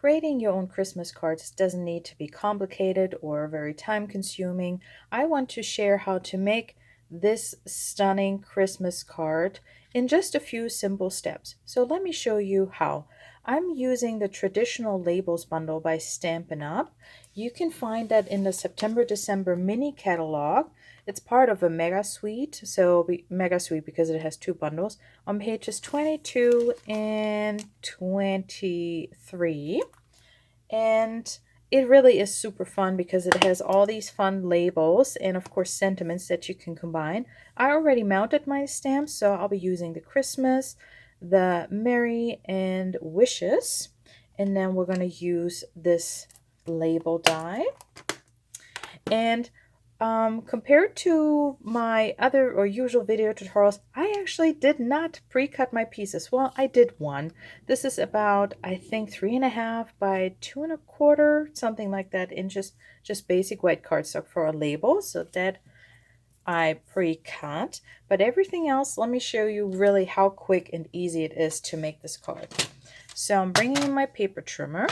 creating your own Christmas cards doesn't need to be complicated or very time consuming. I want to share how to make this stunning Christmas card in just a few simple steps. So let me show you how. I'm using the traditional labels bundle by Stampin' Up. You can find that in the September-December mini catalog. It's part of a mega suite, so mega suite because it has two bundles on pages 22 and 23. And it really is super fun because it has all these fun labels and of course sentiments that you can combine. I already mounted my stamps, so I'll be using the Christmas, the Merry, and Wishes. And then we're going to use this label die. And compared to my other or usual video tutorials, I actually did not pre-cut my pieces. Well, I did one. This is about, I think, 3.5 by 2.25, something like that, inches, just basic white cardstock for a label. So that I pre-cut. But everything else, let me show you really how quick and easy it is to make this card. So I'm bringing in my paper trimmer,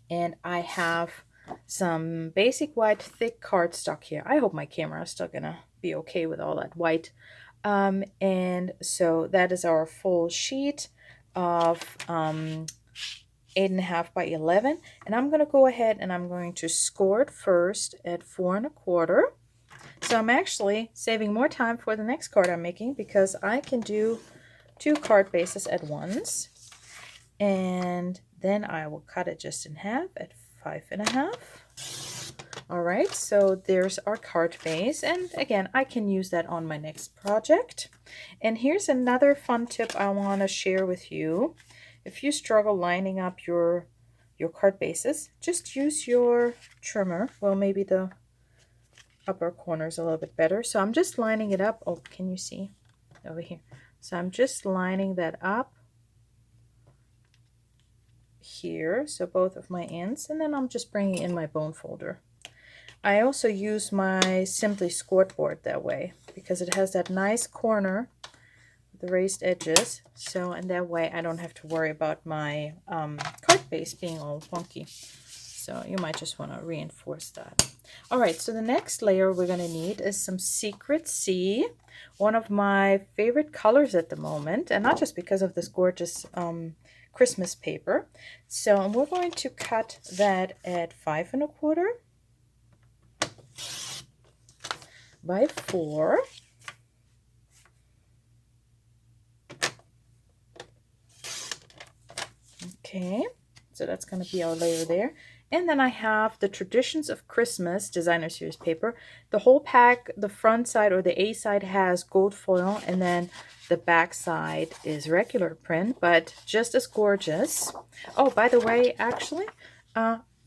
and I have some basic white thick cardstock here. I hope my camera is still gonna be okay with all that white. And so that is our full sheet of 8.5 by 11. And I'm gonna go ahead and I'm going to score it first at 4.25. So I'm actually saving more time for the next card I'm making because I can do 2 card bases at once. And then I will cut it just in half at 5.5. All right, so there's our card base, and again, I can use that on my next project. And here's another fun tip I want to share with you. If you struggle lining up your card bases, just use your trimmer. Well, maybe the upper corner is a little bit better. So I'm just lining it up. Oh, can you see over here? So I'm just lining that up here, so both of my ends, and then I'm just bringing in my bone folder. I also use my Simply Scored board that way because it has that nice corner with the raised edges, so in that way I don't have to worry about my card base being all wonky. So you might just want to reinforce that. All right, so the next layer we're going to need is some Secret Sea, one of my favorite colors at the moment, and not just because of this gorgeous Christmas paper. So we're going to cut that at 5.25 by 4. Okay, so that's going to be our layer there. And then I have the Traditions of Christmas designer series paper. The whole pack, the front side or the A side has gold foil, and then the back side is regular print, but just as gorgeous. Oh, by the way, actually,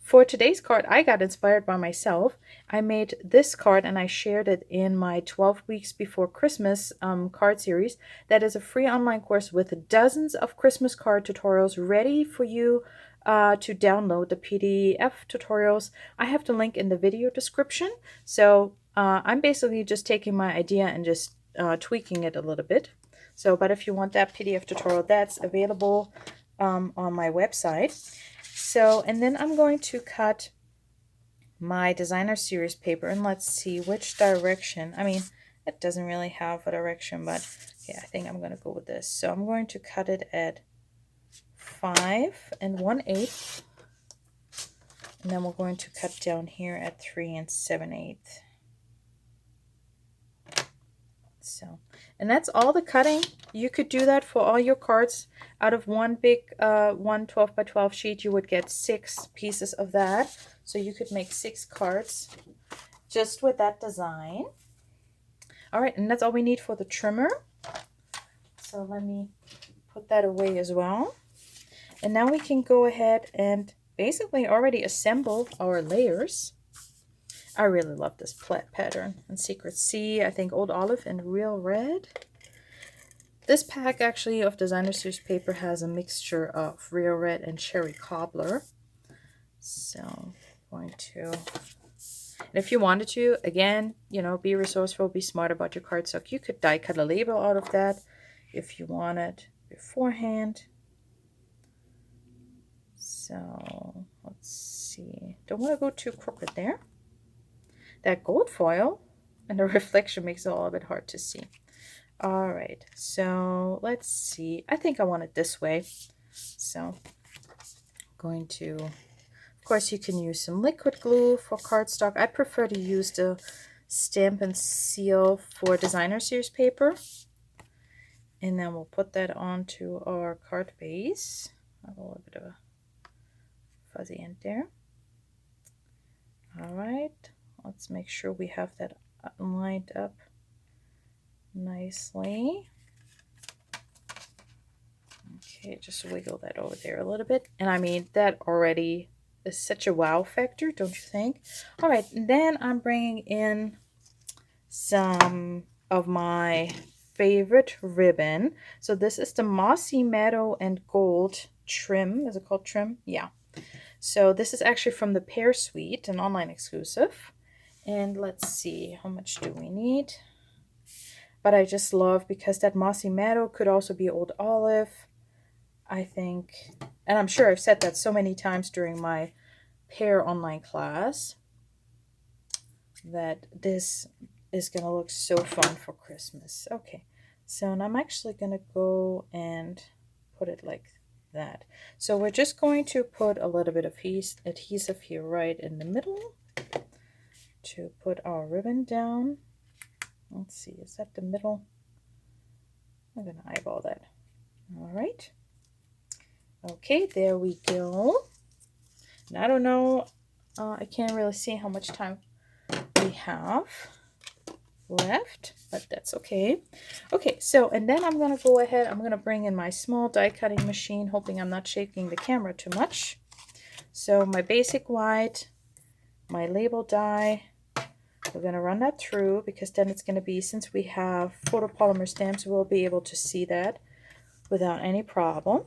for today's card, I got inspired by myself. I made this card and I shared it in my 12 Weeks Before Christmas card series. That is a free online course with dozens of Christmas card tutorials ready for you to download the PDF tutorials. I have the link in the video description. So I'm basically just taking my idea and just tweaking it a little bit. So, but if you want that PDF tutorial, that's available on my website. So, and then I'm going to cut my designer series paper, and let's see which direction. I mean, it doesn't really have a direction, but yeah, I think I'm going to go with this. So I'm going to cut it at 5 1/8, and then we're going to cut down here at 3 7/8. So, and that's all the cutting. You could do that for all your cards. Out of one big 12 by 12 sheet, you would get 6 pieces of that. So you could make 6 cards just with that design. All right, and that's all we need for the trimmer. So let me put that away as well. And now we can go ahead and basically already assemble our layers. I really love this pattern and Secret Sea. I think Old Olive and Real Red. This pack actually of designer series paper has a mixture of Real Red and Cherry Cobbler. So I'm going to, and if you wanted to, again, you know, be resourceful, be smart about your cardstock. You could die cut a label out of that if you wanted beforehand. So let's see. Don't want to go too crooked there. That gold foil and the reflection makes it a little bit hard to see. All right, so let's see. I think I want it this way. So I'm going to, of course, you can use some liquid glue for cardstock. I prefer to use the Stamp and Seal for Designer Series paper. And then we'll put that onto our card base. I have a little bit of a fuzzy end there. All right, let's make sure we have that lined up nicely. Okay, just wiggle that over there a little bit. And I mean, that already is such a wow factor, don't you think? All right, and then I'm bringing in some of my favorite ribbon. So this is the Mossy Meadow and Gold trim. Is it called trim? Yeah. So this is actually from the Pear Suite, an online exclusive. And let's see, how much do we need? But I just love, because that Mossy Meadow could also be Old Olive, I think. And I'm sure I've said that so many times during my Pear online class, that this is going to look so fun for Christmas. Okay, so and I'm actually going to go and put it like that. So we're just going to put a little bit of adhesive here right in the middle to put our ribbon down. Let's see, is that the middle? I'm going to eyeball that. All right. Okay, there we go. And I don't know, I can't really see how much time we have left, but that's okay. Okay, so and then I'm going to go ahead, I'm going to bring in my small die cutting machine, hoping I'm not shaking the camera too much. So my basic white, my label die, we're going to run that through, because then it's going to be, since we have photopolymer stamps, we'll be able to see that without any problem.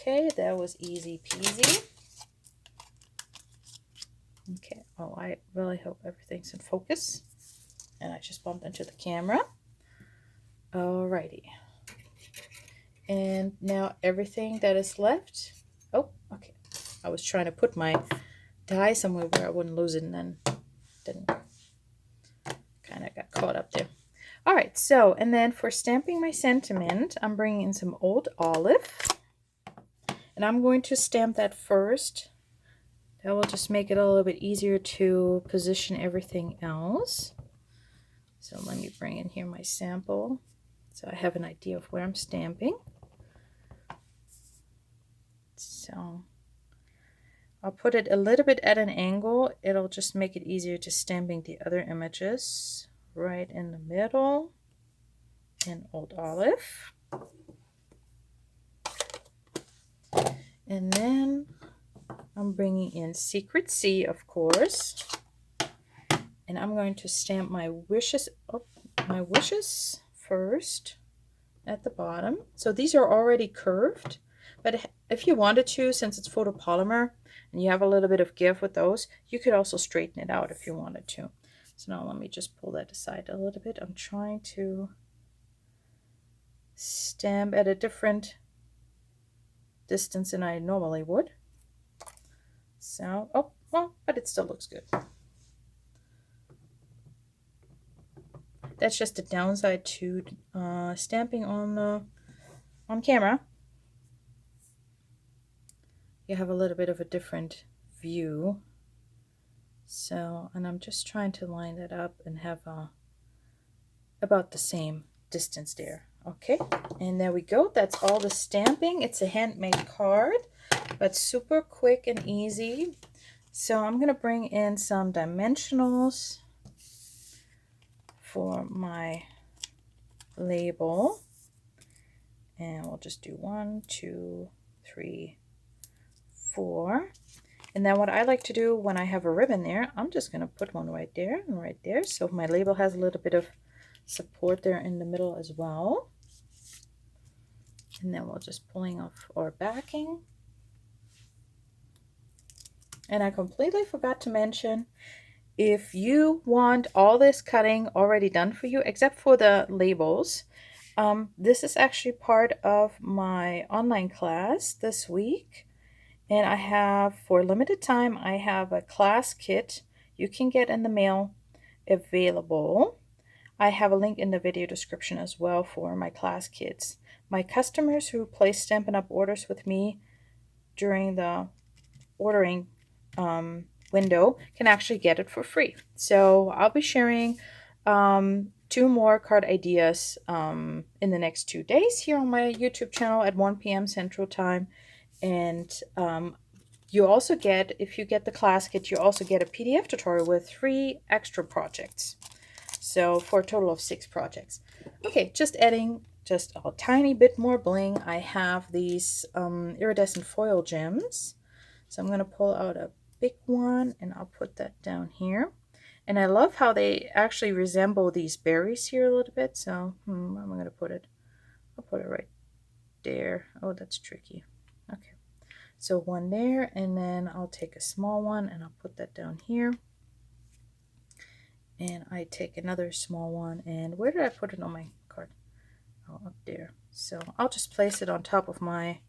Okay, that was easy peasy. Okay, oh, I really hope everything's in focus. And I just bumped into the camera. Alrighty. And now everything that is left. Oh, okay. I was trying to put my die somewhere where I wouldn't lose it, and then didn't. Kind of got caught up there. All right, so, and then for stamping my sentiment, I'm bringing in some Old Olive. And I'm going to stamp that first. That will just make it a little bit easier to position everything else. So let me bring in here my sample, so I have an idea of where I'm stamping. So I'll put it a little bit at an angle. It'll just make it easier to stamping the other images. Right in the middle in Old Olive. And then I'm bringing in Secret Sea, of course. And I'm going to stamp my wishes, first at the bottom. So these are already curved, but if you wanted to, since it's photopolymer and you have a little bit of give with those, you could also straighten it out if you wanted to. So now let me just pull that aside a little bit. I'm trying to stamp at a different distance than I normally would. So, oh, well, but it still looks good. That's just a downside to stamping on camera. You have a little bit of a different view. So, and I'm just trying to line that up and have about the same distance there. Okay, and there we go. That's all the stamping. It's a handmade card, but super quick and easy. So I'm going to bring in some dimensionals for my label. And we'll just do 1, 2, 3, 4. And then what I like to do when I have a ribbon there, I'm just going to put one right there and right there. So my label has a little bit of support there in the middle as well. And then we'll just pulling off our backing. And I completely forgot to mention, if you want all this cutting already done for you, except for the labels, this is actually part of my online class this week. And I have, for limited time, I have a class kit you can get in the mail available. I have a link in the video description as well for my class kits. My customers who place Stampin' Up! Orders with me during the ordering window can actually get it for free. So I'll be sharing 2 more card ideas in the next 2 days here on my YouTube channel at 1 p.m. Central Time. And you also get, if you get the class kit, you also get a PDF tutorial with 3 extra projects. So for a total of 6 projects. Okay, just adding just a tiny bit more bling. I have these iridescent foil gems. So I'm going to pull out a big one and I'll put that down here. And I love how they actually resemble these berries here a little bit. So where am I going to put it? I'll put it right there. Oh, that's tricky. Okay. So one there, and then I'll take a small one and I'll put that down here. And I take another small one, and where did I put it on my card? Oh, up there. So I'll just place it on top of my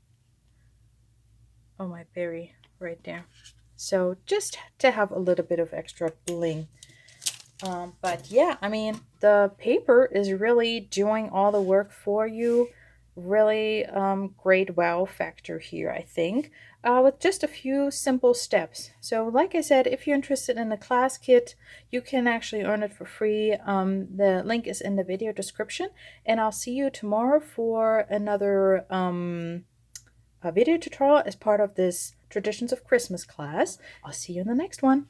berry right there. So just to have a little bit of extra bling. But yeah, I mean, the paper is really doing all the work for you. Really great wow factor here, I think, with just a few simple steps. So like I said, if you're interested in the class kit, you can actually earn it for free. The link is in the video description, and I'll see you tomorrow for another video tutorial as part of this Traditions of Christmas class. I'll see you in the next one.